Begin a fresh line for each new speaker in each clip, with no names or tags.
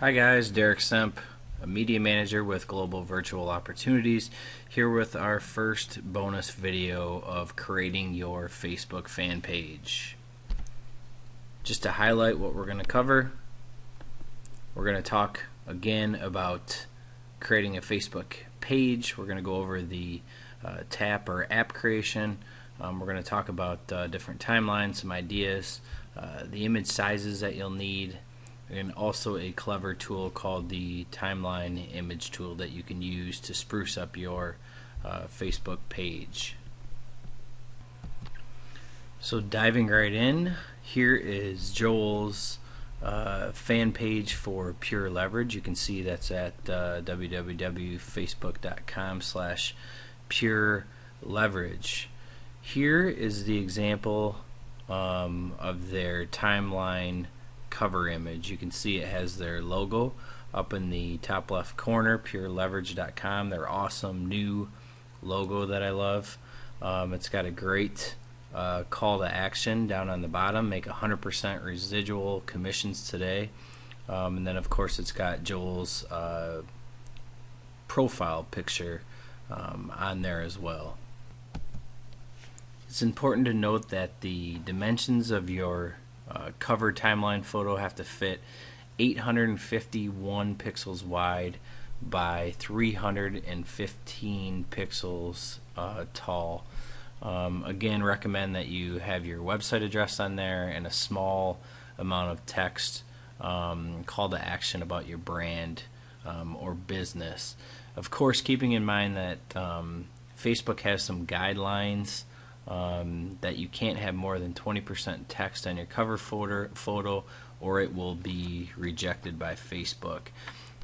Hi guys, Derek Semp, a media manager with Global Virtual Opportunities, here with our first bonus video of creating your Facebook fan page. Just to highlight what we're going to cover, we're going to talk again about creating a Facebook page. We're going to go over the TAP or app creation. We're going to talk about different timelines, some ideas, the image sizes that you'll need, and also a clever tool called the Timeline Image Tool that you can use to spruce up your Facebook page. So diving right in, here is Joel's fan page for Pure Leverage. You can see that's at www.facebook.com/Pure Leverage. Here is the example of their timeline cover image. You can see it has their logo up in the top left corner, pureleverage.com. Their awesome new logo that I love. It's got a great call to action down on the bottom. Make 100% residual commissions today. And then of course it's got Joel's profile picture on there as well. It's important to note that the dimensions of your cover timeline photo have to fit 851 pixels wide by 315 pixels tall. Again, recommend that you have your website address on there and a small amount of text, call to action about your brand or business. Of course, keeping in mind that Facebook has some guidelines that you can't have more than 20% text on your cover photo or it will be rejected by Facebook.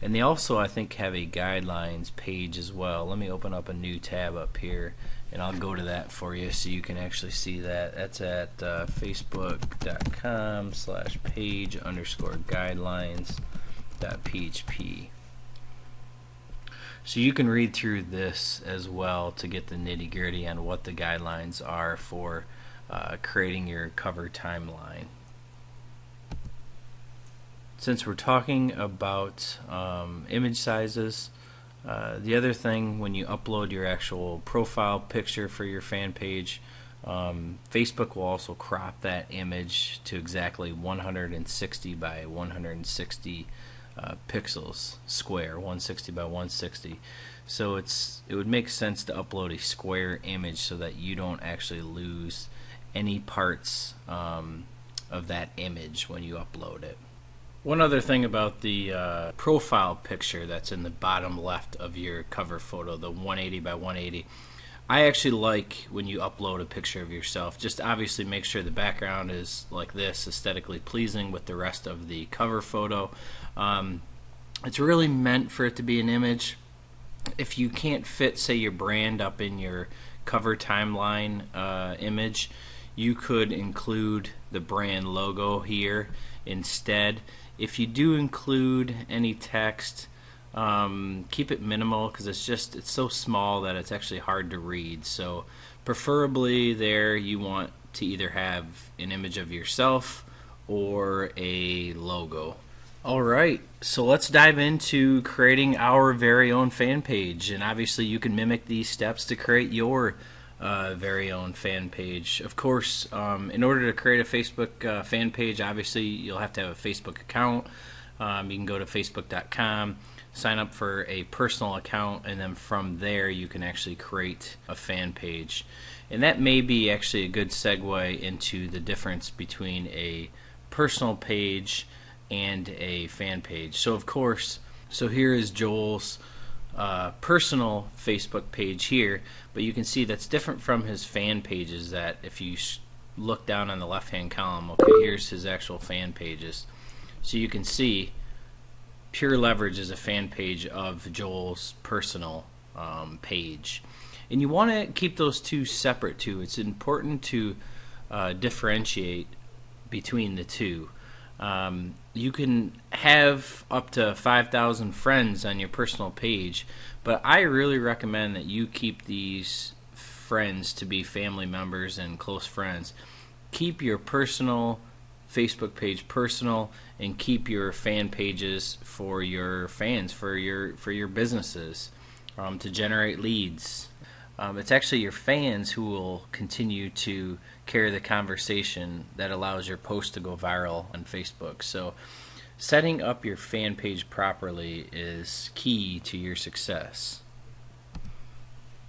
And they also, I think, have a guidelines page as well. Let me open up a new tab up here and I'll go to that for you so you can actually see that. That's at facebook.com/page_guidelines.php. So you can read through this as well to get the nitty-gritty on what the guidelines are for creating your cover timeline. Since we're talking about image sizes, the other thing when you upload your actual profile picture for your fan page, Facebook will also crop that image to exactly 160 by 160 pixels square, 160 by 160. So it would make sense to upload a square image so that you don't actually lose any parts of that image when you upload it. One other thing about the profile picture that's in the bottom left of your cover photo, the 180 by 180, I actually like when you upload a picture of yourself. Just obviously make sure the background is like this, aesthetically pleasing with the rest of the cover photo. It's really meant for it to be an image. If you can't fit, say, your brand up in your cover timeline image, you could include the brand logo here instead. If you do include any text, keep it minimal because it's so small that it's actually hard to read. So preferably there you want to either have an image of yourself or a logo. Alright, so let's dive into creating our very own fan page, and obviously you can mimic these steps to create your very own fan page. Of course, in order to create a Facebook fan page, obviously you'll have to have a Facebook account. You can go to facebook.com, sign up for a personal account, and then from there you can actually create a fan page. And that may be actually a good segue into the difference between a personal page and a fan page. So of course, here is Joel's personal Facebook page here, but you can see that's different from his fan pages. That if you look down on the left hand column, okay, here's his actual fan pages. So you can see Pure Leverage is a fan page of Joel's personal page, and you want to keep those two separate too. It's important to differentiate between the two. You can have up to 5,000 friends on your personal page, but I really recommend that you keep these friends to be family members and close friends. Keep your personal Facebook page personal and keep your fan pages for your fans, for your businesses, to generate leads. It's actually your fans who will continue to carry the conversation that allows your post to go viral on Facebook. So setting up your fan page properly is key to your success.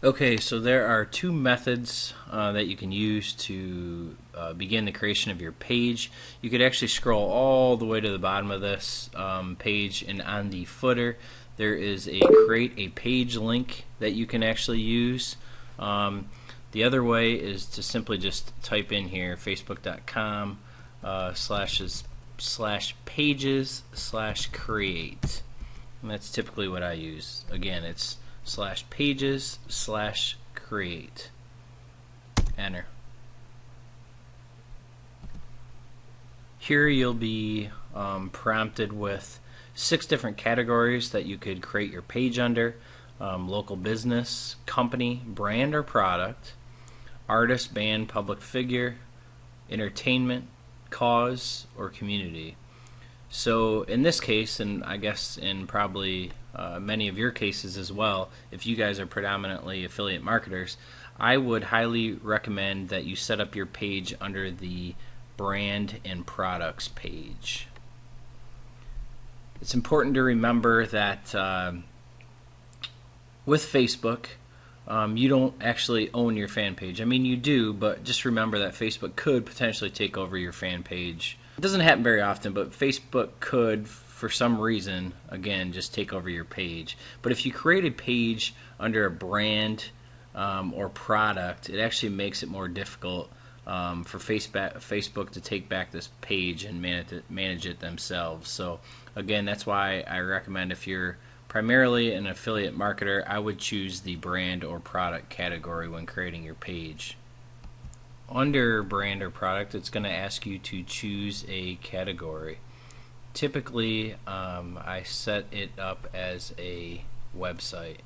Okay, so there are two methods that you can use to begin the creation of your page. You could actually scroll all the way to the bottom of this page, and on the footer there is a create a page link that you can actually use. The other way is to simply just type in here facebook.com /pages/create, and that's typically what I use. Again, it's /pages/create. Enter. Here you'll be prompted with 6 different categories that you could create your page under: local business, company, brand or product, artist, band, public figure, entertainment, cause, or community. So in this case, and I guess in probably many of your cases as well, if you guys are predominantly affiliate marketers, I would highly recommend that you set up your page under the brand and products page. It's important to remember that with Facebook, you don't actually own your fan page. I mean, you do, but just remember that Facebook could potentially take over your fan page. It doesn't happen very often, but Facebook could, for some reason, again, just take over your page. But if you create a page under a brand or product, it actually makes it more difficult for Facebook to take back this page and manage it themselves. So again, that's why I recommend, if you're primarily an affiliate marketer, I would choose the brand or product category when creating your page. Under brand or product, it's going to ask you to choose a category. Typically, I set it up as a website.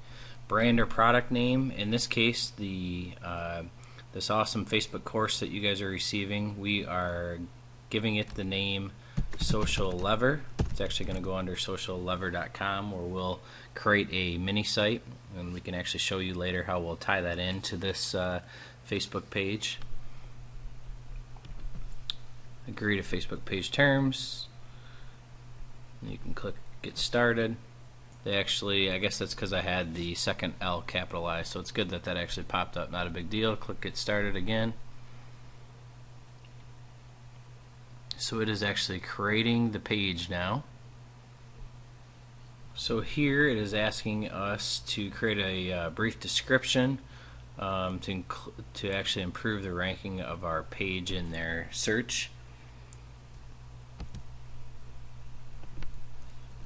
Brand or product name, in this case, this awesome Facebook course that you guys are receiving, we are giving it the name Social Lever. It's actually going to go under sociallever.com, where we'll create a mini site, and we can actually show you later how we'll tie that into this Facebook page. Agree to Facebook page terms. You can click get started. They actually, I guess that's because I had the second L capitalized, so it's good that that actually popped up. Not a big deal. Click get started again. So it is actually creating the page now. So here it is asking us to create a brief description to actually improve the ranking of our page in their search.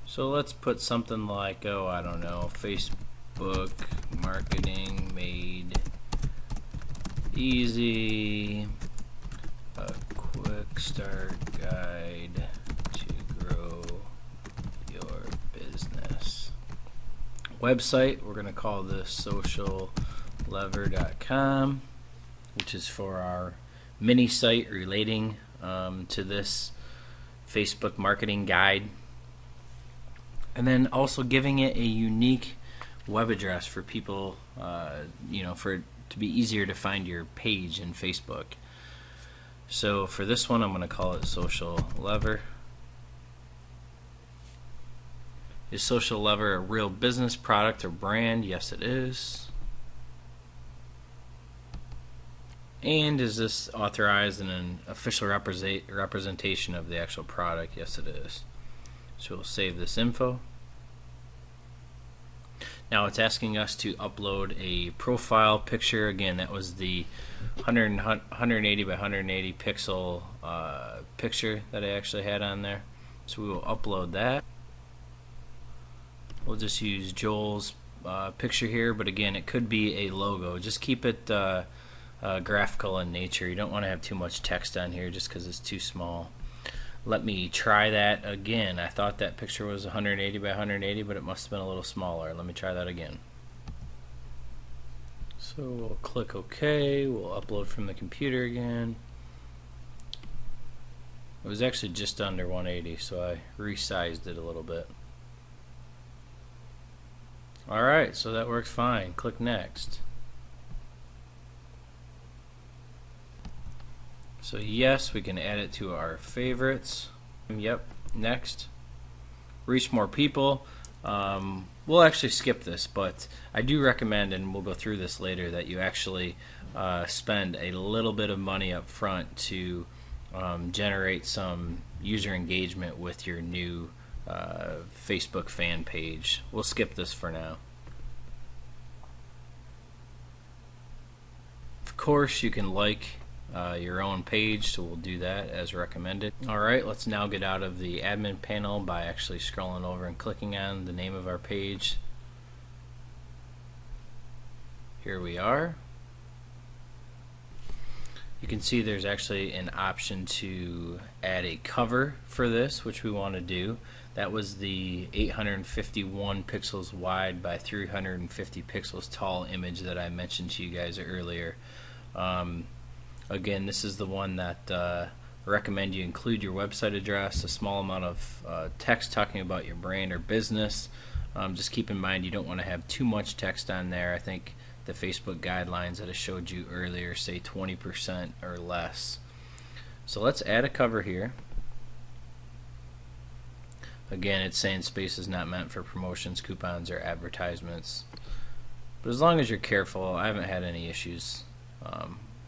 So let's put something like, oh, I don't know, Facebook marketing made easy, a quick start guide to grow your business. Website, we're going to call this sociallever.com, which is for our mini site relating to this Facebook marketing guide. And then also giving it a unique web address for people, for it to be easier to find your page in Facebook. So for this one, I'm going to call it Social Lever. Is Social Lever a real business, product, or brand? Yes, it is. And is this authorized in an official representation of the actual product? Yes, it is. So we'll save this info. Now it's asking us to upload a profile picture. Again, that was the 180 by 180 pixel picture that I actually had on there. So we will upload that. We'll just use Joel's picture here, but again, it could be a logo. Just keep it graphical in nature. You don't want to have too much text on here just because it's too small. Let me try that again. I thought that picture was 180 by 180, but it must have been a little smaller. Let me try that again. So we'll click OK. We'll upload from the computer again. It was actually just under 180, so I resized it a little bit. Alright, so that works fine. Click next. So yes, we can add it to our favorites. Yep, next. Reach more people. We'll actually skip this, but I do recommend, and we'll go through this later, that you actually spend a little bit of money up front to generate some user engagement with your new Facebook fan page. We'll skip this for now. Of course, you can like your own page, so we'll do that as recommended. Alright, let's now get out of the admin panel by actually scrolling over and clicking on the name of our page. Here we are. You can see there's actually an option to add a cover for this, which we want to do. That was the 851 pixels wide by 350 pixels tall image that I mentioned to you guys earlier. Again, this is the one that I recommend you include your website address, a small amount of text talking about your brand or business. Just keep in mind you don't want to have too much text on there. I think the Facebook guidelines that I showed you earlier say 20% or less. So let's add a cover here. Again, it's saying space is not meant for promotions, coupons, or advertisements. But as long as you're careful, I haven't had any issues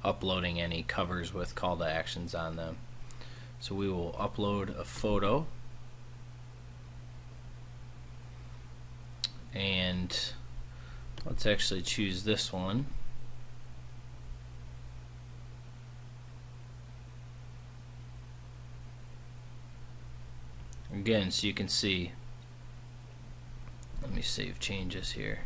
uploading any covers with call to actions on them. So we will upload a photo, and let's actually choose this one. Again, so you can see, let me save changes here.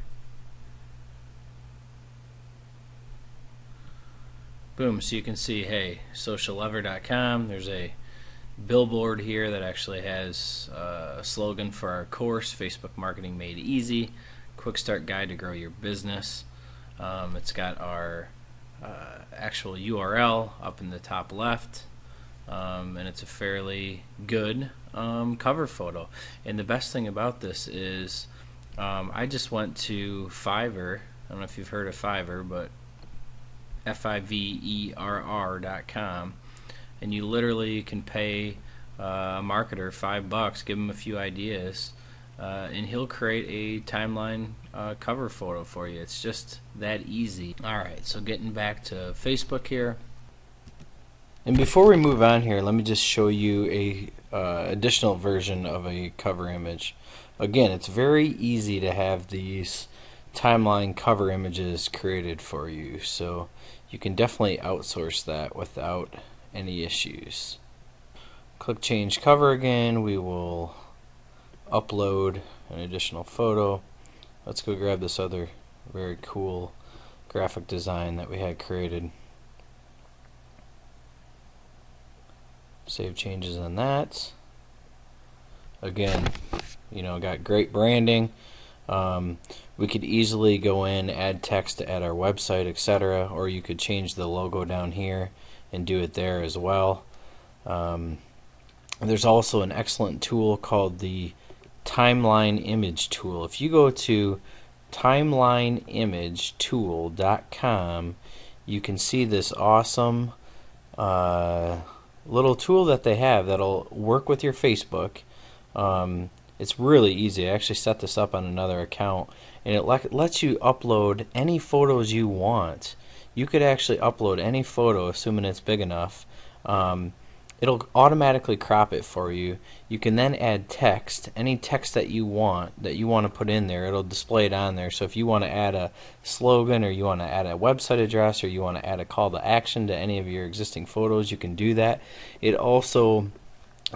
Boom, so you can see, hey, sociallever.com, there's a billboard here that actually has a slogan for our course, Facebook Marketing Made Easy, Quick Start Guide to Grow Your Business. It's got our actual URL up in the top left, and it's a fairly good cover photo. And the best thing about this is I just went to Fiverr. I don't know if you've heard of Fiverr, but Fiverr.com, and you literally can pay a marketer $5, give him a few ideas, and he'll create a timeline cover photo for you. It's just that easy. Alright, so getting back to Facebook here. And before we move on here, let me just show you a additional version of a cover image. Again, it's very easy to have these timeline cover images created for you, so you can definitely outsource that without any issues. Click change cover again. We will upload an additional photo. Let's go grab this other very cool graphic design that we had created. Save changes on that. Again, you know, got great branding. We could easily go in, add text to add our website, etc., or you could change the logo down here and do it there as well. There's also an excellent tool called the Timeline Image Tool. If you go to timelineimagetools.com, you can see this awesome little tool that they have that'll work with your Facebook. It's really easy. I actually set this up on another account, and it lets you upload any photos you want. You could actually upload any photo, assuming it's big enough. It'll automatically crop it for you. You can then add text, any text that you want to put in there. It'll display it on there. So if you want to add a slogan, or you want to add a website address, or you want to add a call to action to any of your existing photos, you can do that. It also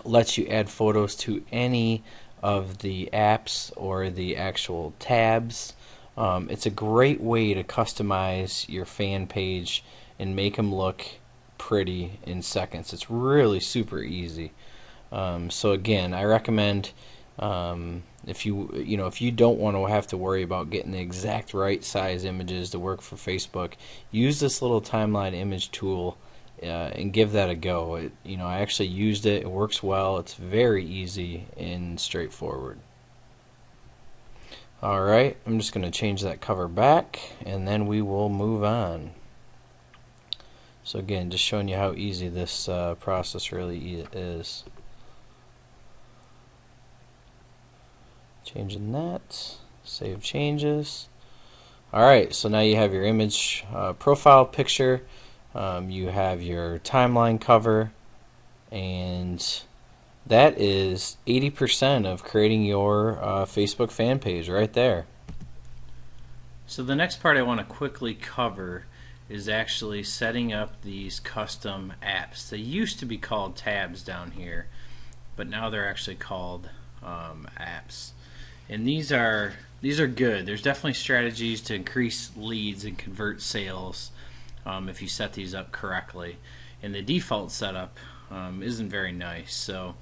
lets you add photos to any of the apps or the actual tabs. It's a great way to customize your fan page and make them look pretty in seconds. It's really super easy. So again, I recommend if you don't want to have to worry about getting the exact right size images to work for Facebook, use this little timeline image tool and give that a go. I actually used it. It works well. It's very easy and straightforward. Alright, I'm just going to change that cover back, and then we will move on. So again, just showing you how easy this process really is. Changing that, save changes. Alright, so now you have your image profile picture, you have your timeline cover, and that is 80% of creating your Facebook fan page right there. So the next part I want to quickly cover is actually setting up these custom apps. They used to be called tabs down here, but now they're actually called apps. And these are good. There's definitely strategies to increase leads and convert sales if you set these up correctly. And the default setup isn't very nice. So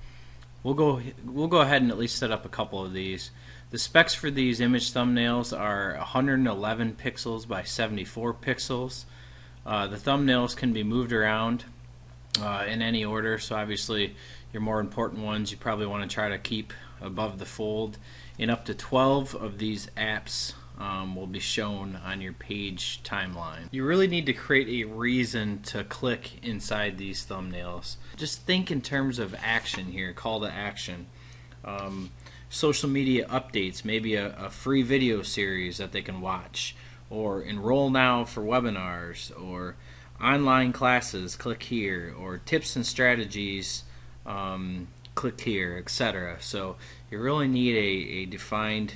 we'll go ahead and at least set up a couple of these. The specs for these image thumbnails are 111 pixels by 74 pixels. The thumbnails can be moved around in any order, so obviously your more important ones you probably want to try to keep above the fold. And up to 12 of these apps will be shown on your page timeline. You really need to create a reason to click inside these thumbnails. Just think in terms of action here, call to action. Social media updates, maybe a free video series that they can watch, or enroll now for webinars, or online classes, click here, or tips and strategies, click here, etc. So you really need a defined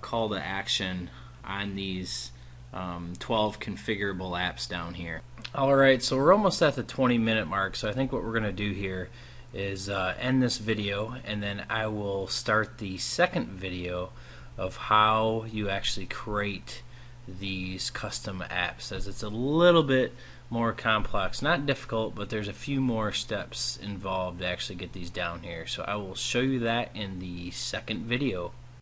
call to action on these 12 configurable apps down here. Alright, so we're almost at the 20-minute mark, so I think what we're going to do here is end this video, and then I will start the second video of how you actually create these custom apps, as it's a little bit more complex. Not difficult, but there's a few more steps involved to actually get these down here. So I will show you that in the second video.